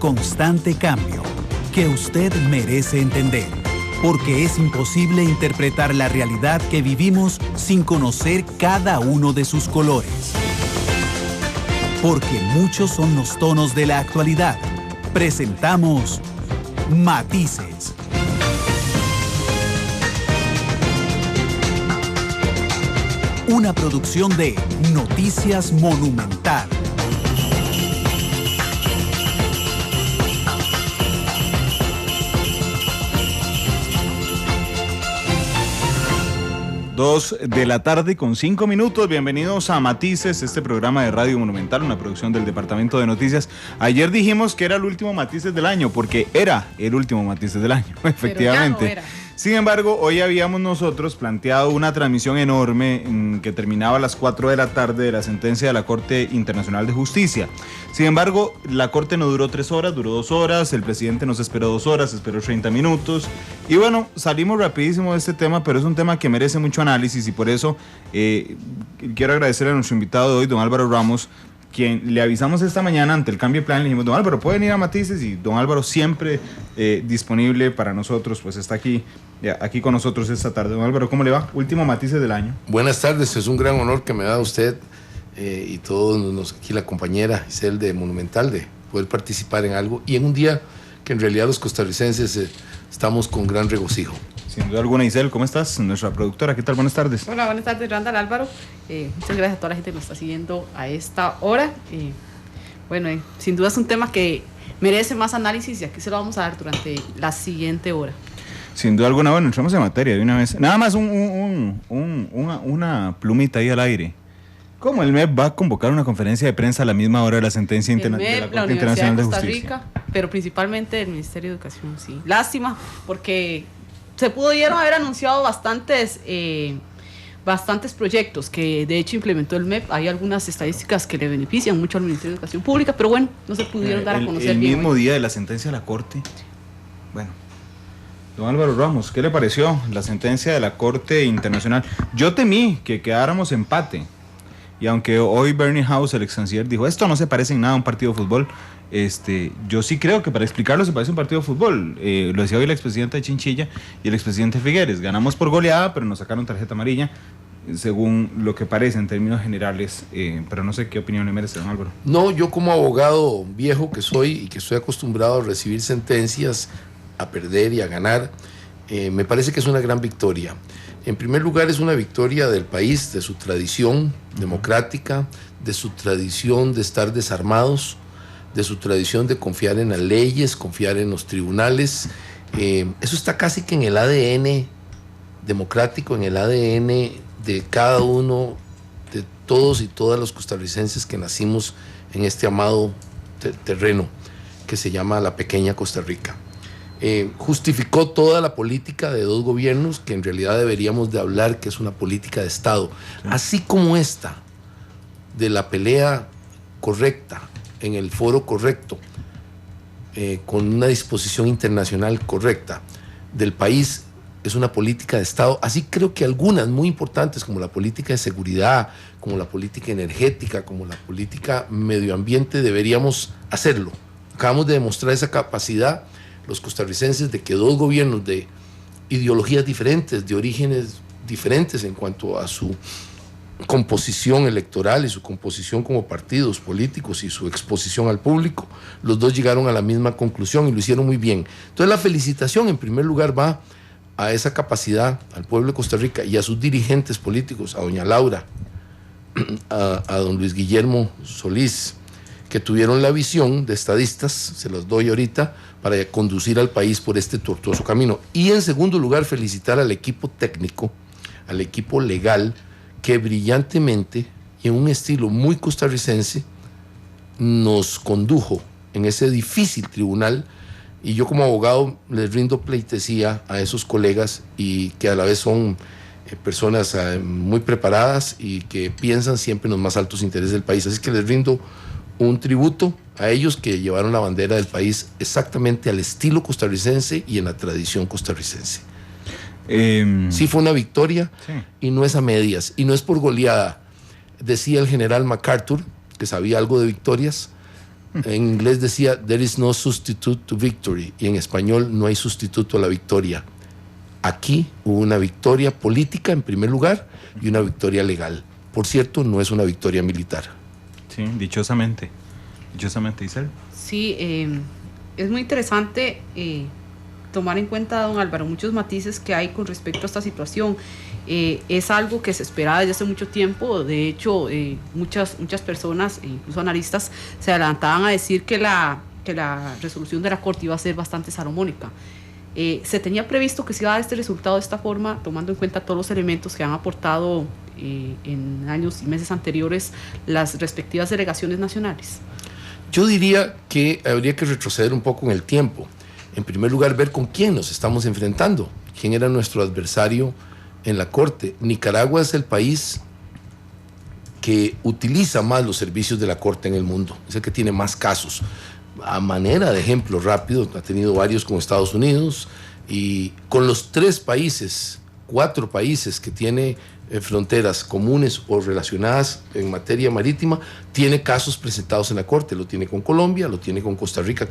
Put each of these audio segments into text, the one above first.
constante cambio, que usted merece entender, porque es imposible interpretar la realidad que vivimos sin conocer cada uno de sus colores. Porque muchos son los tonos de la actualidad. Presentamos Matices. Una producción de Noticias Monumental. Dos de la tarde con 5 minutos. Bienvenidos a Matices, este programa de Radio Monumental, una producción del Departamento de Noticias. Ayer dijimos que era el último Matices del año, porque era el último Matices del año, efectivamente. Pero ya no era. Sin embargo, hoy habíamos nosotros planteado una transmisión enorme que terminaba a las 4 de la tarde de la sentencia de la Corte Internacional de Justicia. Sin embargo, la Corte no duró 3 horas, duró 2 horas, el presidente nos esperó 2 horas, esperó 30 minutos. Y bueno, salimos rapidísimo de este tema, pero es un tema que merece mucho análisis y por eso quiero agradecer a nuestro invitado de hoy, don Álvaro Ramos, quien le avisamos esta mañana ante el cambio de plan. Le dijimos, don Álvaro, ¿puede venir a Matices? Y don Álvaro, siempre disponible para nosotros, pues está aquí con nosotros esta tarde. Don Álvaro, ¿cómo le va? Último Matices del año. Buenas tardes, es un gran honor que me da usted y todos aquí la compañera Isel de Monumental de poder participar en algo y en un día que en realidad los costarricenses estamos con gran regocijo. Sin duda alguna, Isel, ¿cómo estás? Nuestra productora, ¿qué tal? Buenas tardes. Hola, buenas tardes, Randall, Álvaro. Muchas gracias a toda la gente que nos está siguiendo a esta hora. Sin duda es un tema que merece más análisis y aquí se lo vamos a dar durante la siguiente hora. Sin duda alguna, bueno, entramos en materia de una vez. Nada más una plumita ahí al aire. ¿Cómo el MEP va a convocar una conferencia de prensa a la misma hora de la sentencia de la Corte Internacional de Justicia? Rica, pero principalmente del Ministerio de Educación, sí. Lástima, porque se pudieron haber anunciado bastantes proyectos que de hecho implementó el MEP. Hay algunas estadísticas que le benefician mucho al Ministerio de Educación Pública, pero bueno, no se pudieron dar a conocer el bien. El mismo día de la sentencia de la Corte. Bueno, don Álvaro Ramos, ¿qué le pareció la sentencia de la Corte Internacional? Yo temí que quedáramos empate. Y aunque hoy Bernie House, el ex canciller, dijo, esto no se parece en nada a un partido de fútbol, yo sí creo que para explicarlo se parece a un partido de fútbol. Lo decía hoy la expresidenta de Chinchilla y el expresidente Figueres. Ganamos por goleada, pero nos sacaron tarjeta amarilla, según lo que parece en términos generales. Pero no sé qué opinión le merece, don Álvaro. No, yo como abogado viejo que soy y que estoy acostumbrado a recibir sentencias, a perder y a ganar, me parece que es una gran victoria. En primer lugar, es una victoria del país, de su tradición democrática, de su tradición de estar desarmados, de su tradición de confiar en las leyes, confiar en los tribunales. Eso está casi que en el ADN democrático, en el ADN de cada uno, de todos y todas los costarricenses que nacimos en este amado terreno que se llama la pequeña Costa Rica. Justificó toda la política de 2 gobiernos que en realidad deberíamos de hablar que es una política de Estado, sí. Así como esta de la pelea correcta en el foro correcto, con una disposición internacional correcta del país, es una política de Estado. Así creo que algunas muy importantes como la política de seguridad, como la política energética, como la política medio ambiente deberíamos hacerlo. Acabamos de demostrar esa capacidad los costarricenses de que 2 gobiernos de ideologías diferentes, de orígenes diferentes en cuanto a su composición electoral y su composición como partidos políticos y su exposición al público, los 2 llegaron a la misma conclusión y lo hicieron muy bien. Entonces la felicitación en primer lugar va a esa capacidad, al pueblo de Costa Rica y a sus dirigentes políticos, a doña Laura, a don Luis Guillermo Solís, que tuvieron la visión de estadistas, se los doy ahorita, para conducir al país por este tortuoso camino. Y en segundo lugar, felicitar al equipo técnico, al equipo legal, que brillantemente y en un estilo muy costarricense nos condujo en ese difícil tribunal. Y yo como abogado les rindo pleitesía a esos colegas y que a la vez son personas muy preparadas y que piensan siempre en los más altos intereses del país. Así que les rindo un tributo a ellos que llevaron la bandera del país exactamente al estilo costarricense y en la tradición costarricense. Sí fue una victoria, sí. Y no es a medias, y no es por goleada. Decía el general MacArthur, que sabía algo de victorias, En inglés decía, there is no substitute to victory, y en español, no hay sustituto a la victoria. Aquí hubo una victoria política en primer lugar y una victoria legal. Por cierto, no es una victoria militar. Sí, dichosamente. Dichosamente, Isabel. Sí, es muy interesante tomar en cuenta, don Álvaro, muchos matices que hay con respecto a esta situación. Es algo que se esperaba desde hace mucho tiempo. De hecho, muchas personas, incluso analistas, se adelantaban a decir que la resolución de la Corte iba a ser bastante salomónica. Se tenía previsto que se iba a dar este resultado de esta forma, tomando en cuenta todos los elementos que han aportado en años y meses anteriores las respectivas delegaciones nacionales. Yo diría que habría que retroceder un poco en el tiempo. En primer lugar, ver con quién nos estamos enfrentando, quién era nuestro adversario en la Corte. Nicaragua es el país que utiliza más los servicios de la Corte en el mundo, es el que tiene más casos. A manera de ejemplo rápido, ha tenido varios con Estados Unidos, y con los 4 países que tiene fronteras comunes o relacionadas en materia marítima, tiene casos presentados en la Corte. Lo tiene con Colombia, lo tiene con Costa Rica,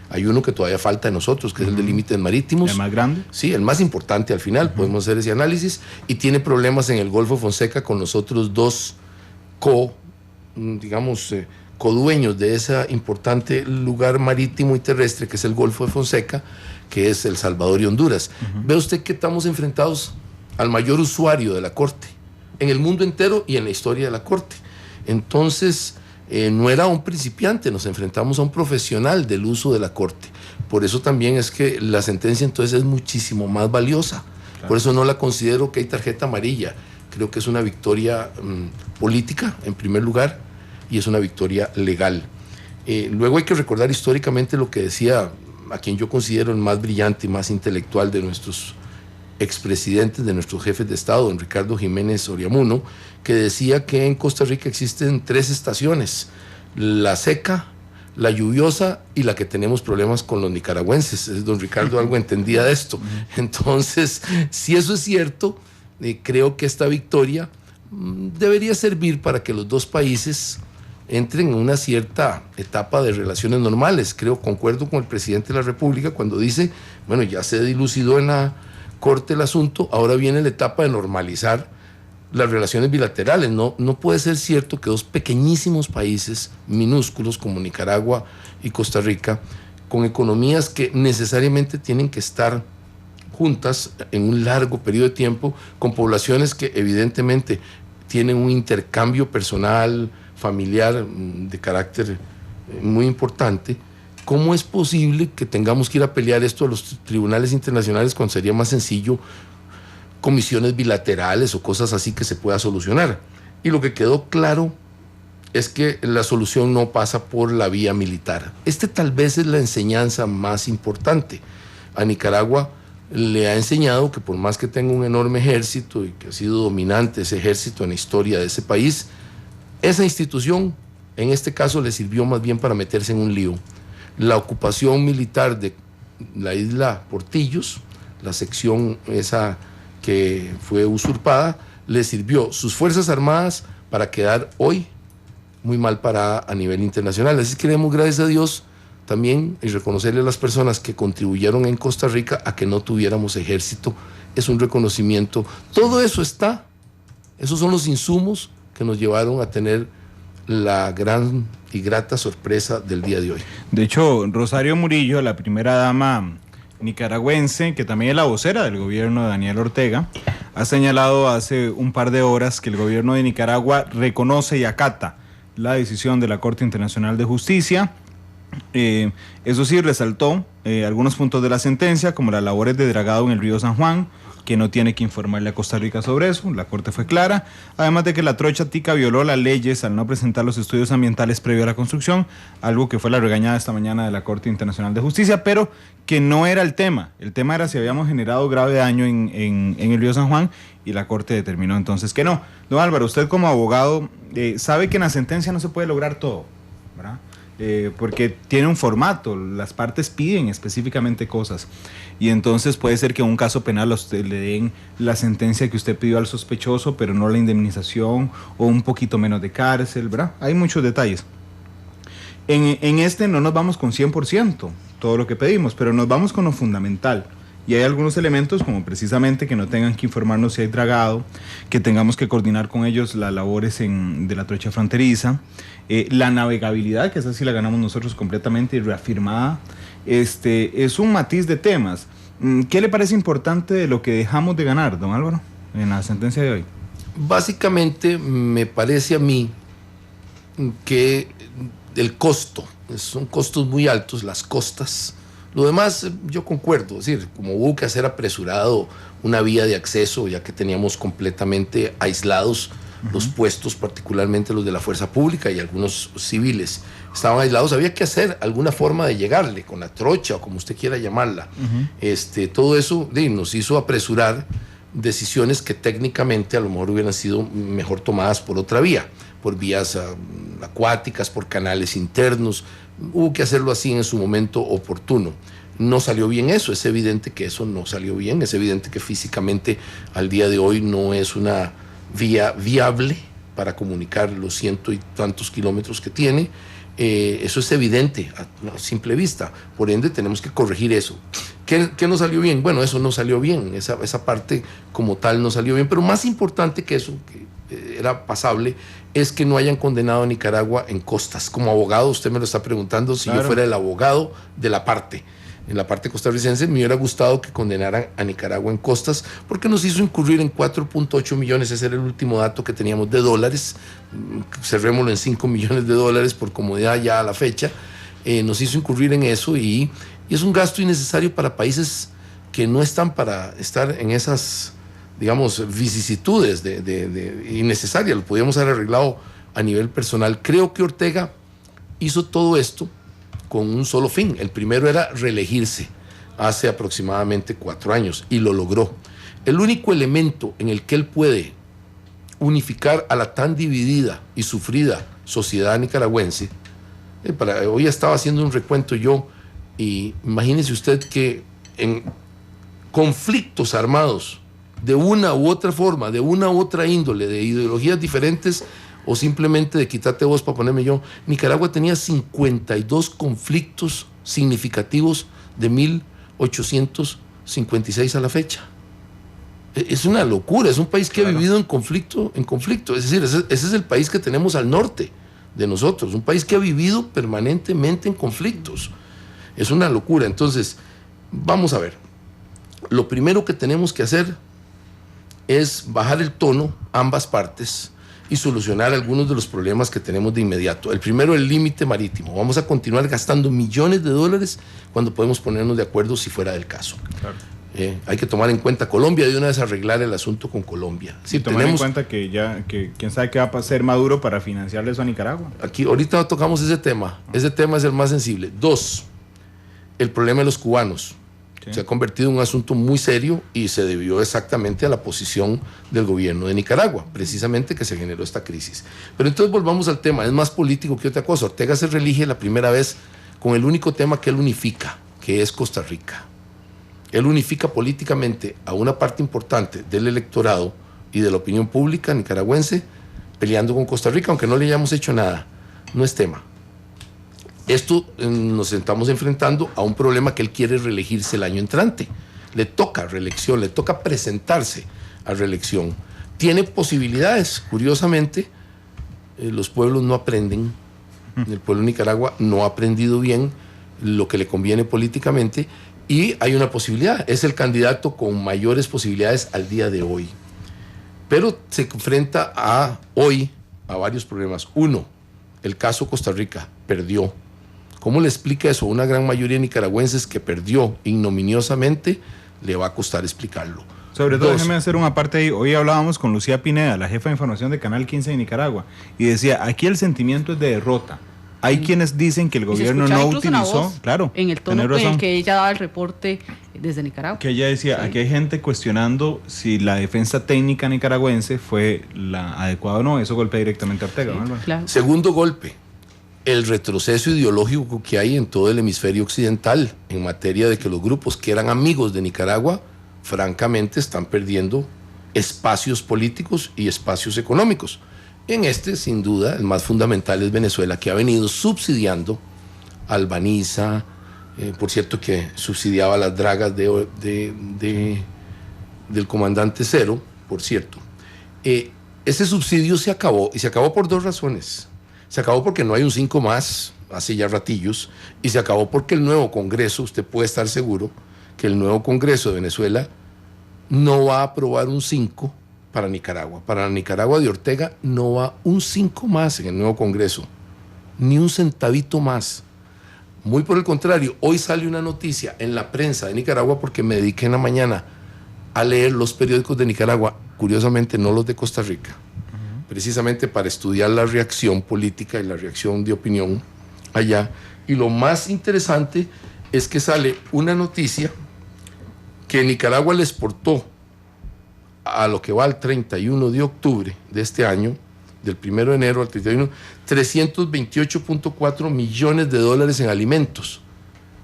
hay uno que todavía falta de nosotros, que es el de límites marítimos. ¿El más grande? Sí, el más importante al final, podemos hacer ese análisis, y tiene problemas en el Golfo de Fonseca con los otros 2 codueños de ese importante lugar marítimo y terrestre que es el Golfo de Fonseca, que es El Salvador y Honduras. Ve usted que estamos enfrentados al mayor usuario de la Corte en el mundo entero y en la historia de la Corte. Entonces, no era un principiante, nos enfrentamos a un profesional del uso de la Corte. Por eso también es que la sentencia entonces es muchísimo más valiosa. Claro. Por eso no la considero que hay tarjeta amarilla. Creo que es una victoria política, en primer lugar, y es una victoria legal. Luego hay que recordar históricamente lo que decía a quien yo considero el más brillante y más intelectual de nuestros expresidentes, de nuestros jefes de Estado, don Ricardo Jiménez Oriamuno, que decía que en Costa Rica existen 3 estaciones: la seca, la lluviosa y la que tenemos problemas con los nicaragüenses. Don Ricardo algo entendía de esto. Entonces, si eso es cierto, creo que esta victoria debería servir para que los 2 países entren en una cierta etapa de relaciones normales. Concuerdo con el presidente de la República cuando dice, bueno, ya se dilucidó en la Corte el asunto, ahora viene la etapa de normalizar las relaciones bilaterales. No puede ser cierto que 2 pequeñísimos países minúsculos como Nicaragua y Costa Rica, con economías que necesariamente tienen que estar juntas en un largo periodo de tiempo, con poblaciones que evidentemente tienen un intercambio personal, familiar, de carácter muy importante. ¿Cómo es posible que tengamos que ir a pelear esto a los tribunales internacionales cuando sería más sencillo comisiones bilaterales o cosas así que se pueda solucionar? Y lo que quedó claro es que la solución no pasa por la vía militar. Tal vez es la enseñanza más importante. A Nicaragua le ha enseñado que por más que tenga un enorme ejército y que ha sido dominante ese ejército en la historia de ese país, esa institución en este caso le sirvió más bien para meterse en un lío. La ocupación militar de la isla Portillos, la sección esa que fue usurpada, le sirvió sus Fuerzas Armadas para quedar hoy muy mal parada a nivel internacional. Así que queremos, gracias a Dios, también y reconocerle a las personas que contribuyeron en Costa Rica a que no tuviéramos ejército. Es un reconocimiento. Todo eso está. Esos son los insumos que nos llevaron a tener la gran y grata sorpresa del día de hoy. De hecho, Rosario Murillo, la primera dama nicaragüense, que también es la vocera del gobierno de Daniel Ortega, ha señalado hace un par de horas que el gobierno de Nicaragua reconoce y acata la decisión de la Corte Internacional de Justicia. Eso sí, resaltó algunos puntos de la sentencia, como las labores de dragado en el río San Juan, que no tiene que informarle a Costa Rica sobre eso. La Corte fue clara, además de que la trocha tica violó las leyes al no presentar los estudios ambientales previo a la construcción, algo que fue la regañada esta mañana de la Corte Internacional de Justicia, pero que no era el tema. El tema era si habíamos generado grave daño en el río San Juan, y la Corte determinó entonces que no. Don Álvaro, usted como abogado sabe que en la sentencia no se puede lograr todo, ¿verdad? Porque tiene un formato, las partes piden específicamente cosas, y entonces puede ser que en un caso penal a usted le den la sentencia que usted pidió al sospechoso, pero no la indemnización, o un poquito menos de cárcel, ¿verdad? Hay muchos detalles. En este no nos vamos con 100%, todo lo que pedimos, pero nos vamos con lo fundamental. Y hay algunos elementos, como precisamente que no tengan que informarnos si hay dragado, que tengamos que coordinar con ellos las labores de la trocha fronteriza, la navegabilidad, que esa sí la ganamos nosotros completamente y reafirmada. Es un matiz de temas. ¿Qué le parece importante de lo que dejamos de ganar, don Álvaro, en la sentencia de hoy? Básicamente me parece a mí que el costo, son costos muy altos, las costas. Lo demás yo concuerdo, es decir, como hubo que hacer apresurado una vía de acceso, ya que teníamos completamente aislados los puestos, particularmente los de la fuerza pública y algunos civiles estaban aislados, había que hacer alguna forma de llegarle, con la trocha o como usted quiera llamarla. Todo eso nos hizo apresurar decisiones que técnicamente a lo mejor hubieran sido mejor tomadas por otra vía, por vías acuáticas, por canales internos. Hubo que hacerlo así en su momento oportuno. No salió bien eso, es evidente que eso no salió bien, es evidente que físicamente al día de hoy no es una vía viable para comunicar los ciento y tantos kilómetros que tiene. Eso es evidente a simple vista, por ende tenemos que corregir eso. ¿Qué no salió bien? Bueno, eso no salió bien, esa parte como tal no salió bien, pero más importante que eso, que era pasable, es que no hayan condenado a Nicaragua en costas. Como abogado, usted me lo está preguntando, si claro, yo fuera el abogado de la parte, en la parte costarricense, me hubiera gustado que condenaran a Nicaragua en costas, porque nos hizo incurrir en 4.8 millones, ese era el último dato que teníamos de dólares, cerrémoslo en 5 millones de dólares por comodidad ya a la fecha, nos hizo incurrir en eso y es un gasto innecesario para países que no están para estar en esas, digamos, vicisitudes innecesarias. Lo podíamos haber arreglado a nivel personal. Creo que Ortega hizo todo esto con un solo fin. El primero era reelegirse hace aproximadamente 4 años y lo logró. El único elemento en el que él puede unificar a la tan dividida y sufrida sociedad nicaragüense, hoy estaba haciendo un recuento yo, y imagínese usted que en conflictos armados de una u otra forma, de una u otra índole, de ideologías diferentes o simplemente de quítate vos para ponerme yo, Nicaragua tenía 52 conflictos significativos de 1856 a la fecha. Es una locura, es un país que ha vivido en conflicto, es decir, ese es el país que tenemos al norte de nosotros, un país que ha vivido permanentemente en conflictos. Es una locura. Entonces, vamos a ver, lo primero que tenemos que hacer es bajar el tono, ambas partes, y solucionar algunos de los problemas que tenemos de inmediato. El primero, el límite marítimo. Vamos a continuar gastando millones de dólares cuando podemos ponernos de acuerdo si fuera del caso. Claro. Hay que tomar en cuenta Colombia, de una vez arreglar el asunto con Colombia. Sí, tomar en cuenta que quién sabe qué va a hacer Maduro para financiarle eso a Nicaragua. Aquí, ahorita tocamos ese tema. Ese tema es el más sensible. 2, el problema de los cubanos. Sí. Se ha convertido en un asunto muy serio y se debió exactamente a la posición del gobierno de Nicaragua, precisamente que se generó esta crisis. Pero entonces volvamos al tema, es más político que otra cosa. Ortega se reelige la primera vez con el único tema que él unifica, que es Costa Rica. Él unifica políticamente a una parte importante del electorado y de la opinión pública nicaragüense peleando con Costa Rica, aunque no le hayamos hecho nada. No es tema. Esto nos estamos enfrentando a un problema que él quiere reelegirse el año entrante. Le toca reelección, le toca presentarse a reelección. Tiene posibilidades, curiosamente, los pueblos no aprenden. El pueblo de Nicaragua no ha aprendido bien lo que le conviene políticamente y hay una posibilidad, es el candidato con mayores posibilidades al día de hoy. Pero se enfrenta hoy a varios problemas. 1, el caso Costa Rica, perdió. ¿Cómo le explica eso a una gran mayoría de nicaragüenses que perdió ignominiosamente? Le va a costar explicarlo. Sobre todo, déjeme hacer una parte ahí. Hoy hablábamos con Lucía Pineda, la jefa de información de Canal 15 de Nicaragua, y decía, aquí el sentimiento es de derrota. Hay quienes dicen que el gobierno no utilizó, claro, en el tono en el que ella daba el reporte desde Nicaragua. Que ella decía, sí, aquí hay gente cuestionando si la defensa técnica nicaragüense fue la adecuada o no. Eso golpea directamente a Ortega, sí, ¿no? Claro. Segundo golpe, el retroceso ideológico que hay en todo el hemisferio occidental en materia de que los grupos que eran amigos de Nicaragua, francamente, están perdiendo espacios políticos y espacios económicos. En este, sin duda, el más fundamental es Venezuela, que ha venido subsidiando a Albaniza, por cierto que subsidiaba las dragas del comandante Cero, por cierto. Ese subsidio se acabó, y se acabó por dos razones. Se acabó porque no hay un 5 más, hace ya ratillos, y se acabó porque el nuevo Congreso, usted puede estar seguro que el nuevo Congreso de Venezuela no va a aprobar un 5 para Nicaragua. Para Nicaragua de Ortega no va un 5 más en el nuevo Congreso, ni un centavito más. Muy por el contrario, hoy sale una noticia en la prensa de Nicaragua, porque me dediqué en la mañana a leer los periódicos de Nicaragua, curiosamente no los de Costa Rica, precisamente para estudiar la reacción política y la reacción de opinión allá. Y lo más interesante es que sale una noticia que Nicaragua le exportó a lo que va al 31 de octubre de este año, del 1 de enero al 31, 328.4 millones de dólares en alimentos.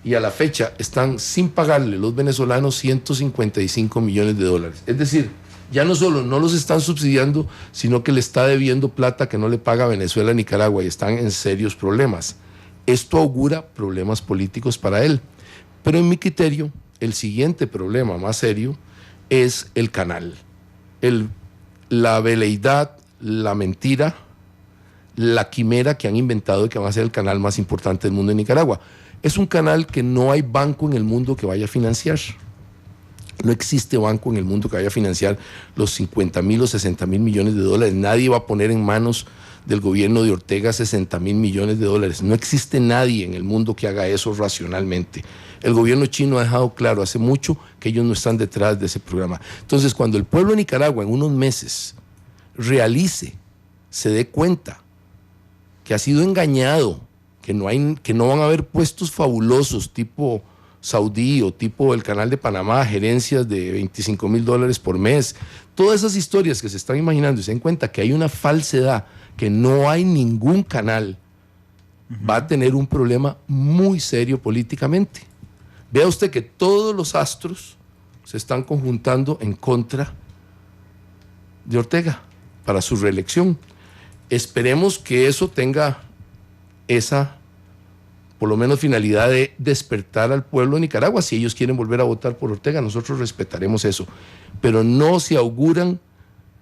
Y a la fecha están sin pagarle los venezolanos 155 millones de dólares. Es decir, ya no solo no los están subsidiando, sino que le está debiendo plata que no le paga Venezuela a Nicaragua, y están en serios problemas. Esto augura problemas políticos para él. Pero en mi criterio, el siguiente problema más serio es el canal. La veleidad, la mentira, la quimera que han inventado de que va a ser el canal más importante del mundo en Nicaragua. Es un canal que no hay banco en el mundo que vaya a financiar. No existe banco en el mundo que vaya a financiar los 50.000 o 60.000 millones de dólares. Nadie va a poner en manos del gobierno de Ortega 60.000 millones de dólares. No existe nadie en el mundo que haga eso racionalmente. El gobierno chino ha dejado claro hace mucho que ellos no están detrás de ese programa. Entonces, cuando el pueblo de Nicaragua en unos meses realice, se dé cuenta que ha sido engañado, que no van a haber puestos fabulosos tipo Saudí o tipo el Canal de Panamá, gerencias de $25.000 por mes, todas esas historias que se están imaginando, y se den cuenta que hay una falsedad, que no hay ningún canal, va a tener un problema muy serio políticamente. Vea usted que todos los astros se están conjuntando en contra de Ortega para su reelección. Esperemos que eso tenga esa, por lo menos, finalidad de despertar al pueblo de Nicaragua. Si ellos quieren volver a votar por Ortega, nosotros respetaremos eso, pero no se auguran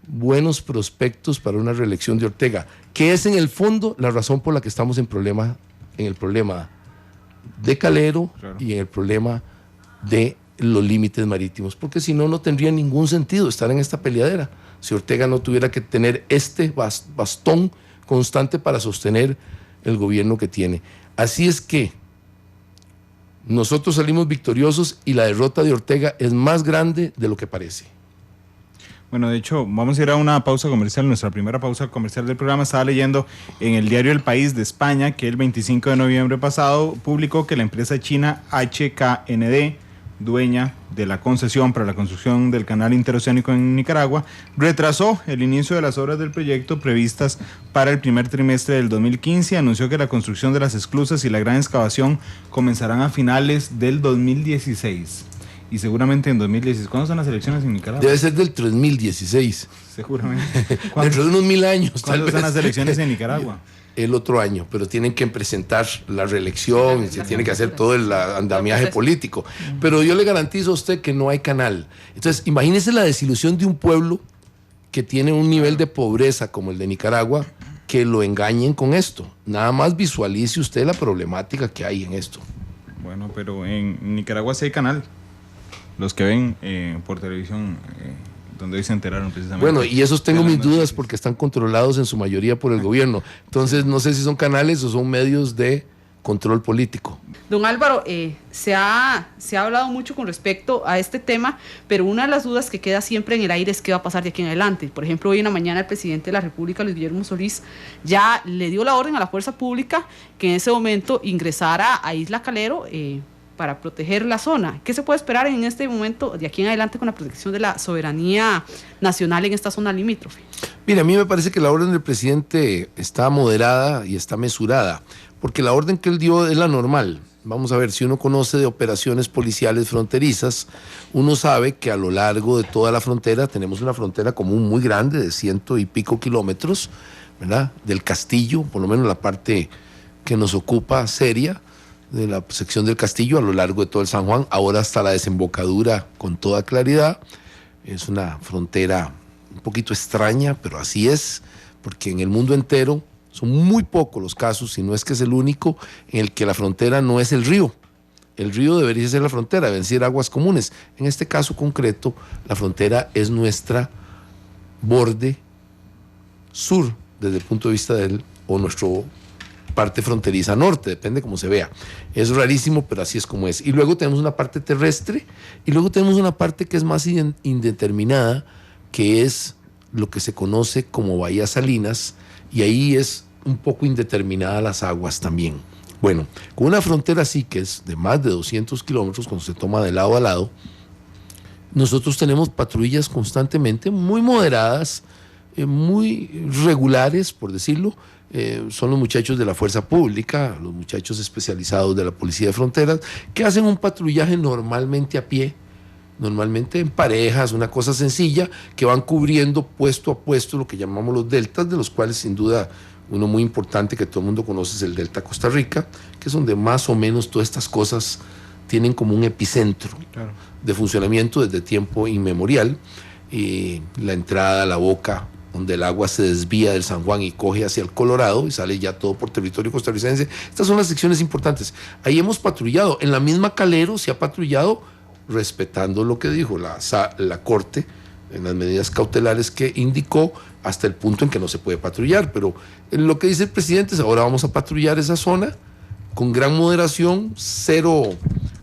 buenos prospectos para una reelección de Ortega, que es en el fondo la razón por la que estamos en el problema de Calero, claro, y en el problema de los límites marítimos, porque si no, no tendría ningún sentido estar en esta peleadera si Ortega no tuviera que tener este bastón constante para sostener el gobierno que tiene. Así es que nosotros salimos victoriosos y la derrota de Ortega es más grande de lo que parece. Bueno, de hecho, vamos a ir a una pausa comercial, nuestra primera pausa comercial del programa. Estaba leyendo en el diario El País de España que el 25 de noviembre pasado publicó que la empresa china HKND, dueña de la concesión para la construcción del canal interoceánico en Nicaragua, retrasó el inicio de las obras del proyecto previstas para el primer trimestre del 2015. Anunció que la construcción de las esclusas y la gran excavación comenzarán a finales del 2016. Y seguramente en 2016. ¿Cuándo son las elecciones en Nicaragua? Debe ser del 3016. Seguramente. Dentro de unos 1000 años. ¿Cuándo son las elecciones en Nicaragua? El otro año, pero tienen que presentar la reelección, se tiene que hacer todo el andamiaje político. Pero yo le garantizo a usted que no hay canal. Entonces, imagínese la desilusión de un pueblo que tiene un nivel de pobreza como el de Nicaragua, que lo engañen con esto. Nada más visualice usted la problemática que hay en esto. Bueno, pero en Nicaragua sí hay canal. Los que ven por televisión, donde hoy se enteraron precisamente. Bueno, y esos tengo mis dudas porque están controlados en su mayoría por el gobierno. Entonces, no sé si son canales o son medios de control político. Don Álvaro, se ha hablado mucho con respecto a este tema, pero una de las dudas que queda siempre en el aire es qué va a pasar de aquí en adelante. Por ejemplo, hoy en la mañana el presidente de la República, Luis Guillermo Solís, ya le dio la orden a la fuerza pública que en ese momento ingresara a Isla Calero para proteger la zona. ¿Qué se puede esperar en este momento de aquí en adelante con la protección de la soberanía nacional en esta zona limítrofe? Mira, a mí me parece que la orden del presidente está moderada y está mesurada, porque la orden que él dio es la normal. Vamos a ver, si uno conoce de operaciones policiales fronterizas, uno sabe que a lo largo de toda la frontera tenemos una frontera común muy grande de 100 y pico kilómetros, ¿verdad?, del Castillo, por lo menos la parte que nos ocupa seria, de la sección del Castillo a lo largo de todo el San Juan, ahora hasta la desembocadura con toda claridad. Es una frontera un poquito extraña, pero así es, porque en el mundo entero son muy pocos los casos, si no es que es el único, en el que la frontera no es el río. El río debería ser la frontera, deben ser aguas comunes. En este caso concreto, la frontera es nuestra borde sur, desde el punto de vista o nuestro parte fronteriza norte, depende cómo se vea. Es rarísimo, pero así es como es. Y luego tenemos una parte terrestre, y luego tenemos una parte que es más indeterminada, que es lo que se conoce como Bahía Salinas, y ahí es un poco indeterminada las aguas también. Bueno, con una frontera así, que es de más de 200 kilómetros, cuando se toma de lado a lado, nosotros tenemos patrullas constantemente, muy moderadas, muy regulares, por decirlo. Son los muchachos de la Fuerza Pública, los muchachos especializados de la Policía de Fronteras, que hacen un patrullaje normalmente a pie, normalmente en parejas, una cosa sencilla, que van cubriendo puesto a puesto lo que llamamos los deltas, de los cuales sin duda uno muy importante que todo el mundo conoce es el Delta Costa Rica, que es donde más o menos todas estas cosas tienen como un epicentro de funcionamiento desde tiempo inmemorial. La entrada, la boca, donde el agua se desvía del San Juan y coge hacia el Colorado y sale ya todo por territorio costarricense. Estas son las secciones importantes. Ahí hemos patrullado. En la misma Calero se ha patrullado respetando lo que dijo la Corte en las medidas cautelares que indicó, hasta el punto en que no se puede patrullar. Pero lo que dice el presidente es: ahora vamos a patrullar esa zona con gran moderación, cero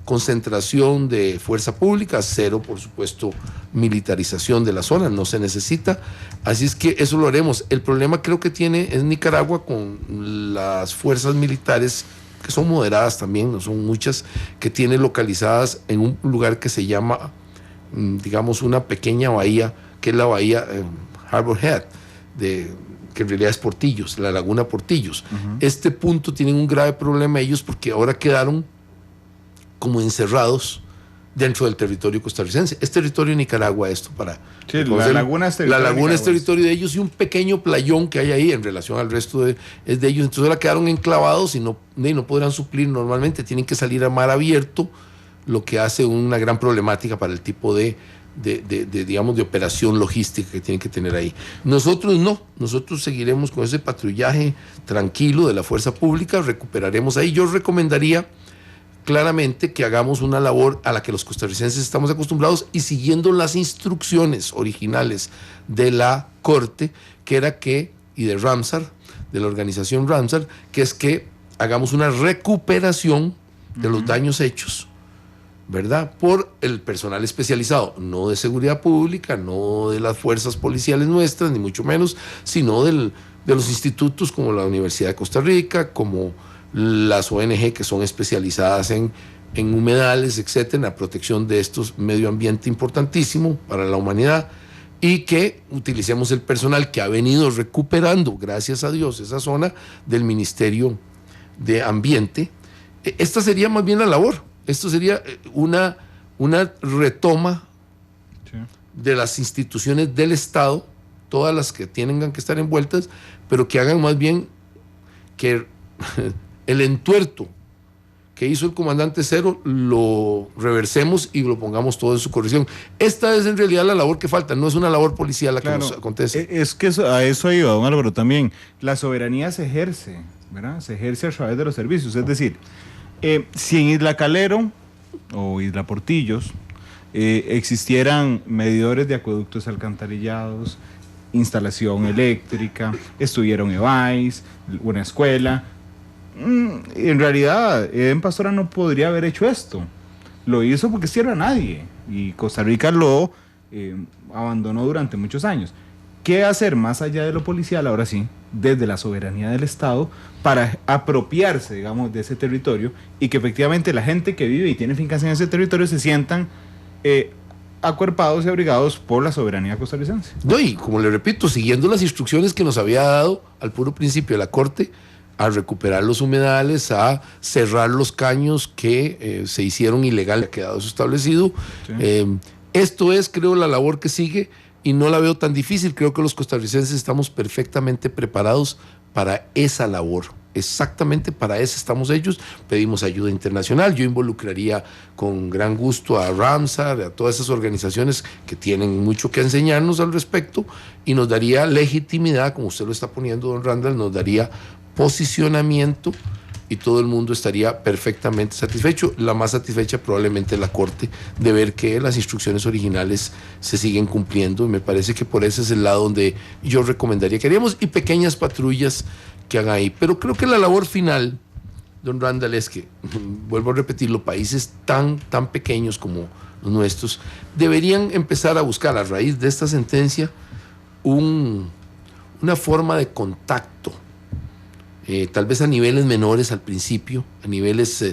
concentración de fuerza pública, cero, por supuesto, militarización de la zona, no se necesita. Así es que eso lo haremos. El problema creo que tiene es Nicaragua con las fuerzas militares, que son moderadas también, no son muchas, que tiene localizadas en un lugar que se llama, digamos, una pequeña bahía, que es la bahía Harbor Head, que en realidad es Portillos, la laguna Portillos. Este punto tienen un grave problema ellos, porque ahora quedaron como encerrados dentro del territorio costarricense. Es territorio de Nicaragua esto para... Sí, la laguna es territorio de ellos, y un pequeño playón que hay ahí en relación al resto es de ellos. Entonces ahora quedaron enclavados y no podrán suplir normalmente, tienen que salir a mar abierto, lo que hace una gran problemática para el tipo digamos, de operación logística que tienen que tener ahí. Nosotros no, nosotros seguiremos con ese patrullaje tranquilo de la fuerza pública, recuperaremos ahí. Yo recomendaría claramente que hagamos una labor a la que los costarricenses estamos acostumbrados y siguiendo las instrucciones originales de la Corte, que era y de Ramsar, de la organización Ramsar, que es que hagamos una recuperación de los daños hechos, ¿verdad?, por el personal especializado, no de seguridad pública, no de las fuerzas policiales nuestras, ni mucho menos, sino de los institutos como la Universidad de Costa Rica, como las ONG que son especializadas en humedales, etcétera, en la protección de estos medio ambiente importantísimo para la humanidad, y que utilicemos el personal que ha venido recuperando, gracias a Dios, esa zona del Ministerio de Ambiente. Esta sería más bien la labor. Esto sería una retoma de las instituciones del Estado, todas las que tengan que estar envueltas, pero que hagan más bien que el entuerto que hizo el comandante Cero lo reversemos y lo pongamos todo en su corrección. Esta es en realidad la labor que falta, no es una labor policial la que nos acontece. Es que a eso iba, don Álvaro, también. La soberanía se ejerce, ¿verdad? Se ejerce a través de los servicios. Es decir, si en Isla Calero o Isla Portillos existieran medidores de acueductos alcantarillados, instalación eléctrica, estuvieron EVAIS, una escuela, en realidad Eden Pastora no podría haber hecho esto. Lo hizo porque sí era nadie, y Costa Rica lo abandonó durante muchos años. ¿Qué hacer más allá de lo policial, ahora sí, desde la soberanía del Estado, para apropiarse, digamos, de ese territorio, y que efectivamente la gente que vive y tiene fincas en ese territorio se sientan acuerpados y abrigados por la soberanía costarricense? No, y como le repito, siguiendo las instrucciones que nos había dado al puro principio de la Corte, a recuperar los humedales, a cerrar los caños que se hicieron ilegal, ha quedado eso establecido. Sí. Esto es, creo, la labor que sigue, y no la veo tan difícil. Creo que los costarricenses estamos perfectamente preparados para esa labor. Exactamente para eso estamos ellos. Pedimos ayuda internacional. Yo involucraría con gran gusto a Ramsar, a todas esas organizaciones que tienen mucho que enseñarnos al respecto, y nos daría legitimidad, como usted lo está poniendo, don Randall, nos daría posicionamiento y todo el mundo estaría perfectamente satisfecho. La más satisfecha probablemente la Corte, de ver que las instrucciones originales se siguen cumpliendo, y me parece que por ese es el lado donde yo recomendaría que haríamos, y pequeñas patrullas que hagan ahí. Pero creo que la labor final, don Randall, es que, vuelvo a repetirlo, países tan pequeños como los nuestros deberían empezar a buscar a raíz de esta sentencia una forma de contacto, tal vez a niveles menores al principio, a niveles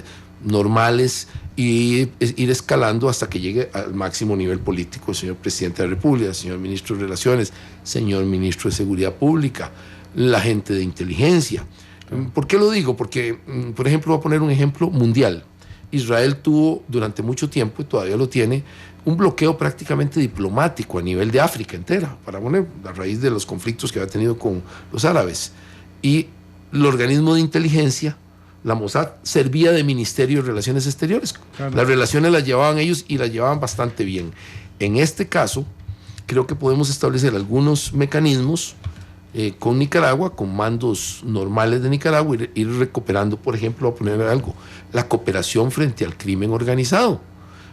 normales, y ir escalando hasta que llegue al máximo nivel político. Señor Presidente de la República, señor Ministro de Relaciones, señor Ministro de Seguridad Pública, la gente de inteligencia. ¿Por qué lo digo? Porque, por ejemplo, voy a poner un ejemplo mundial. Israel tuvo durante mucho tiempo, y todavía lo tiene, un bloqueo prácticamente diplomático a nivel de África entera, para poner, a raíz de los conflictos que había tenido con los árabes. Y el organismo de inteligencia, la Mossad, servía de Ministerio de Relaciones Exteriores. Claro. Las relaciones las llevaban ellos, y las llevaban bastante bien. En este caso, creo que podemos establecer algunos mecanismos con Nicaragua, con mandos normales de Nicaragua, ir recuperando, por ejemplo, a poner algo, la cooperación frente al crimen organizado,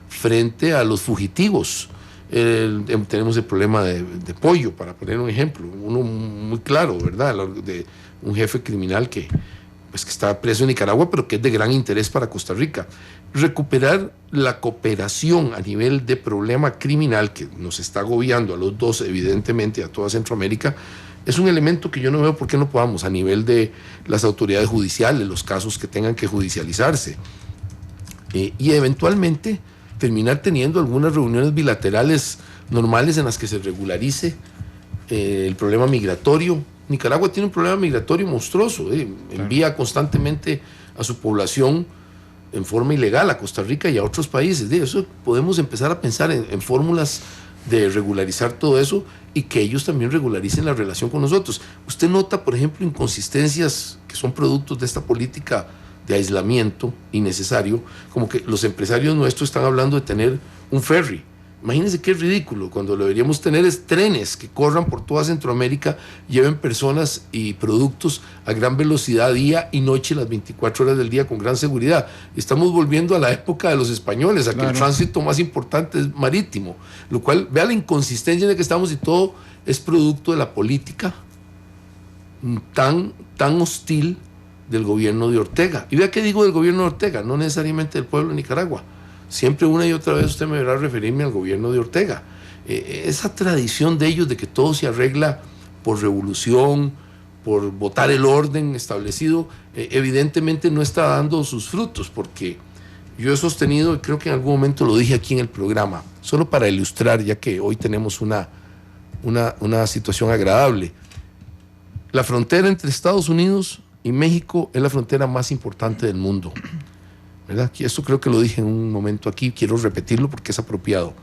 frente a los fugitivos. Tenemos el problema de Pollo, para poner un ejemplo, uno muy claro, ¿verdad? De un jefe criminal que está preso en Nicaragua, pero que es de gran interés para Costa Rica. Recuperar la cooperación a nivel de problema criminal que nos está agobiando a los dos, evidentemente, a toda Centroamérica, es un elemento que yo no veo por qué no podamos, a nivel de las autoridades judiciales, los casos que tengan que judicializarse, y eventualmente terminar teniendo algunas reuniones bilaterales normales en las que se regularice el problema migratorio. Nicaragua tiene un problema migratorio monstruoso, envía constantemente a su población en forma ilegal a Costa Rica y a otros países. Eso podemos empezar a pensar en fórmulas de regularizar todo eso, y que ellos también regularicen la relación con nosotros. Usted nota, por ejemplo, inconsistencias que son productos de esta política de aislamiento innecesario, como que los empresarios nuestros están hablando de tener un ferry. Imagínense qué ridículo, cuando lo deberíamos tener es trenes que corran por toda Centroamérica, lleven personas y productos a gran velocidad día y noche, las 24 horas del día, con gran seguridad. Estamos volviendo a la época de los españoles, a que el tránsito más importante es marítimo, lo cual, vea la inconsistencia en la que estamos, y todo es producto de la política tan hostil del gobierno de Ortega. Y vea qué digo del gobierno de Ortega, no necesariamente del pueblo de Nicaragua. Siempre, una y otra vez, usted me verá referirme al gobierno de Ortega. Esa tradición de ellos de que todo se arregla por revolución, por votar el orden establecido, evidentemente no está dando sus frutos, porque yo he sostenido, y creo que en algún momento lo dije aquí en el programa, solo para ilustrar, ya que hoy tenemos una situación agradable. La frontera entre Estados Unidos y México es la frontera más importante del mundo, ¿verdad? Esto creo que lo dije en un momento aquí, quiero repetirlo porque es apropiado.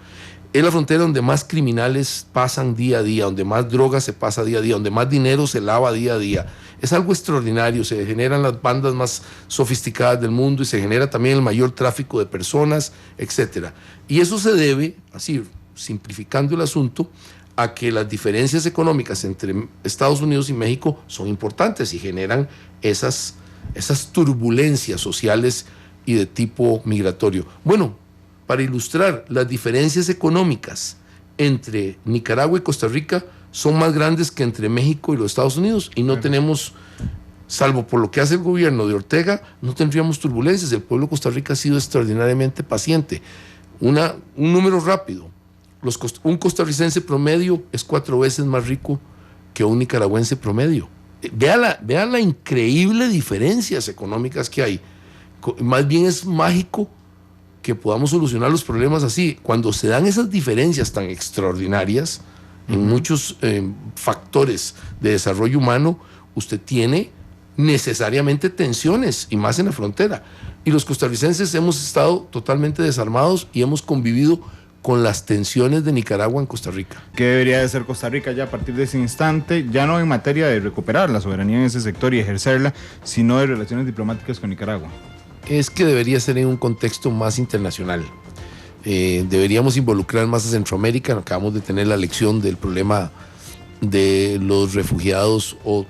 Es la frontera donde más criminales pasan día a día, donde más drogas se pasa día a día, donde más dinero se lava día a día. Es algo extraordinario, se generan las bandas más sofisticadas del mundo, y se genera también el mayor tráfico de personas, etc. Y eso se debe, así simplificando el asunto, a que las diferencias económicas entre Estados Unidos y México son importantes y generan esas turbulencias sociales y de tipo migratorio. Bueno, para ilustrar, las diferencias económicas entre Nicaragua y Costa Rica son más grandes que entre México y los Estados Unidos, y no tenemos, salvo por lo que hace el gobierno de Ortega, no tendríamos turbulencias. El pueblo de Costa Rica ha sido extraordinariamente paciente. Un número rápido: un costarricense promedio es 4 veces más rico que un nicaragüense promedio. Vea la increíble diferencias económicas que hay. Más bien es mágico que podamos solucionar los problemas así. Cuando se dan esas diferencias tan extraordinarias en muchos factores de desarrollo humano, usted tiene necesariamente tensiones, y más en la frontera. Y los costarricenses hemos estado totalmente desarmados y hemos convivido con las tensiones de Nicaragua en Costa Rica. ¿Qué debería de ser Costa Rica ya a partir de ese instante? Ya no en materia de recuperar la soberanía en ese sector y ejercerla, sino de relaciones diplomáticas con Nicaragua. Es que debería ser en un contexto más internacional. Deberíamos involucrar más a Centroamérica. Acabamos de tener la lección del problema de los refugiados o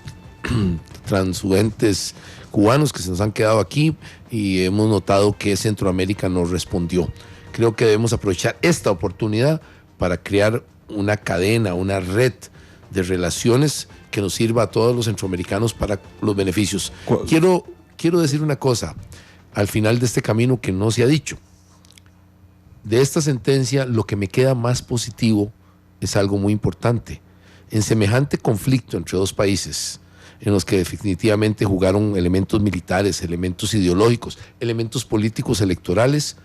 transhumentes cubanos que se nos han quedado aquí, y hemos notado que Centroamérica nos respondió. Creo que debemos aprovechar esta oportunidad para crear una cadena, una red de relaciones que nos sirva a todos los centroamericanos para los beneficios. Quiero decir una cosa al final de este camino que no se ha dicho. De esta sentencia, lo que me queda más positivo es algo muy importante. En semejante conflicto entre dos países, en los que definitivamente jugaron elementos militares, elementos ideológicos, elementos políticos electorales,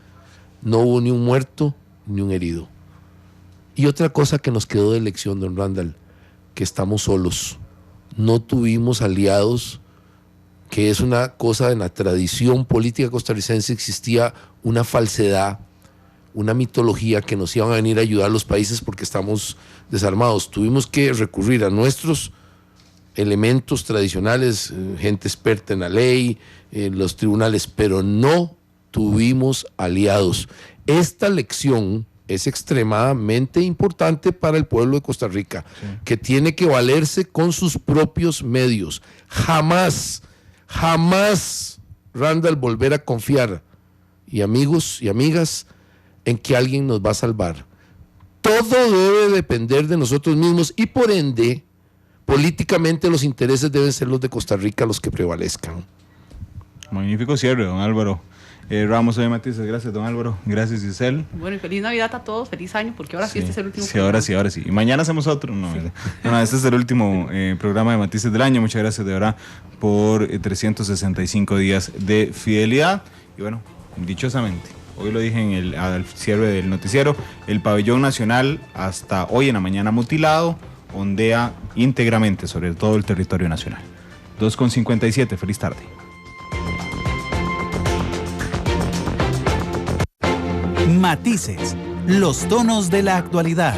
no hubo ni un muerto ni un herido. Y otra cosa que nos quedó de lección, don Randall, que estamos solos. No tuvimos aliados, que es una cosa en la tradición política costarricense. Existía una falsedad, una mitología que nos iban a venir a ayudar a los países porque estamos desarmados. Tuvimos que recurrir a nuestros elementos tradicionales, gente experta en la ley, los tribunales, pero no tuvimos aliados. Esta lección es extremadamente importante para el pueblo de Costa Rica, sí, que tiene que valerse con sus propios medios. Jamás, Randall, volver a confiar, y amigos y amigas, en que alguien nos va a salvar. Todo debe depender de nosotros mismos y por ende, políticamente los intereses deben ser los de Costa Rica los que prevalezcan. Magnífico cierre, don Álvaro Ramos de Matices. Gracias, don Álvaro. Gracias, Giselle. Bueno, y feliz Navidad a todos, feliz año, porque ahora sí este es el último programa. Ahora sí. Y mañana hacemos otro. No, este es el último programa de Matices del año. Muchas gracias de verdad por 365 días de fidelidad. Y bueno, dichosamente, hoy lo dije al cierre del noticiero, el pabellón nacional hasta hoy en la mañana mutilado ondea íntegramente sobre todo el territorio nacional. 2:57, feliz tarde. Matices, los tonos de la actualidad.